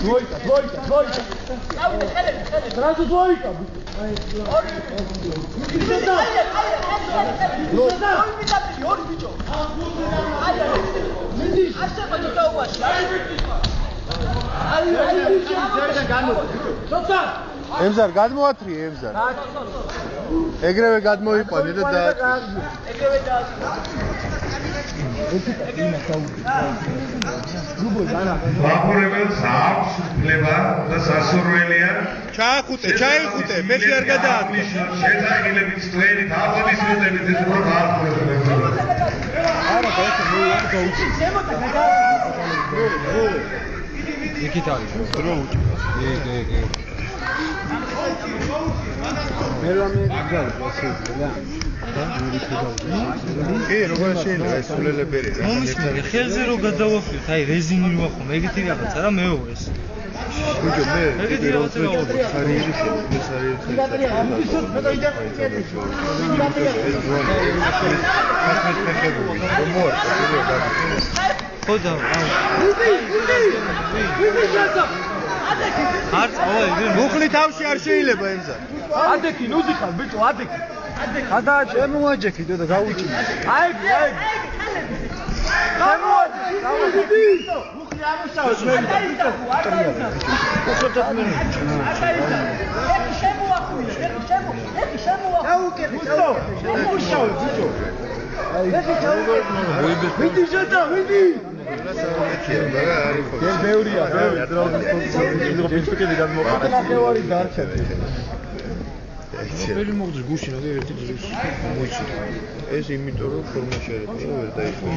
Двойка. Сразу двойка. ემზარ გადმოათრიე ემზარ. ეგრევე გადმოიყვანე და ეგრევე და ვაყურებელს აქვს უფლება და სასურველია ჩაიხუტე, მეხი არ გადააქვს. შეძაგილებით თქვენით აპლოდისმენტებით ეს უფრო გააყურებელს. არა, გაიცა მოიარ გაუჩი. იქით არის. დრო უჭი. მე რამე გაგავ შეიძლება. კი, როგორ შეიძლება ეს სულელებელი რა. მომისმენთ, ხელზე რო გადავაფრით, აი რეზინი რო ახო, ეგეთი რაღაცა რა მეუღეს. ბიჭო, მე ეგეთი რაღაცა ხარიერი შეგვიძლია ხოდა, მუხლი თავში არ შეიძლება ემზა. ადექი, ნუდი ხარ, ბიჭო, ადექი. გადააჭე, შემოაჯექი და გაუჭინე. აი. გამოაჯექი. მუხლი ამოსავთ მე. ფერი მოგდის გუშინ და ერთი ძრის მოიჭირე. ეს იმიტომ რომ ფორმა შეერექნა და ვერ დაიწყო.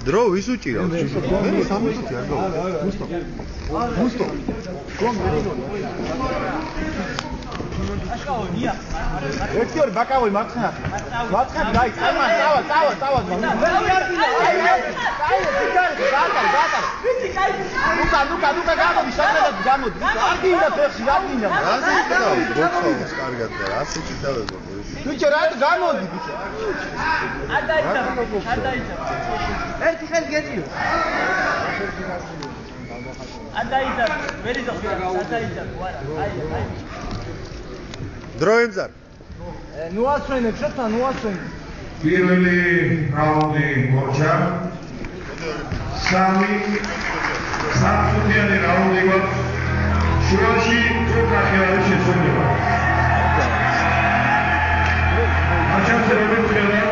დრო ვის უჭირავს? გუსტო. ერთი ორი ბაკავი მარცხნა. მარცხნა დაი, წავა. ნუკა გამოდი, შეგადად გამოდი. არ გინდა ფეხში, რა გინდა? ბოქსავს კარგად და რა შეჭიდავება. ბიჭო, რა გამოდი ბიჭო. არ დაიჭა. ერთი ხელი გეტიო. არ დაიჭა. ვერი ზოგი, არ დაიჭა. ვარა, აი. დრო ემზარ. ნუ ასვენებ, შეთან ნუ ასვენებ. პირველი რაუნდი მოჩა. სამწუთიანი რაუნდი გვაქვს. შუაში თურქახი არის შეცვლილება. აჩამს როგორც ხელა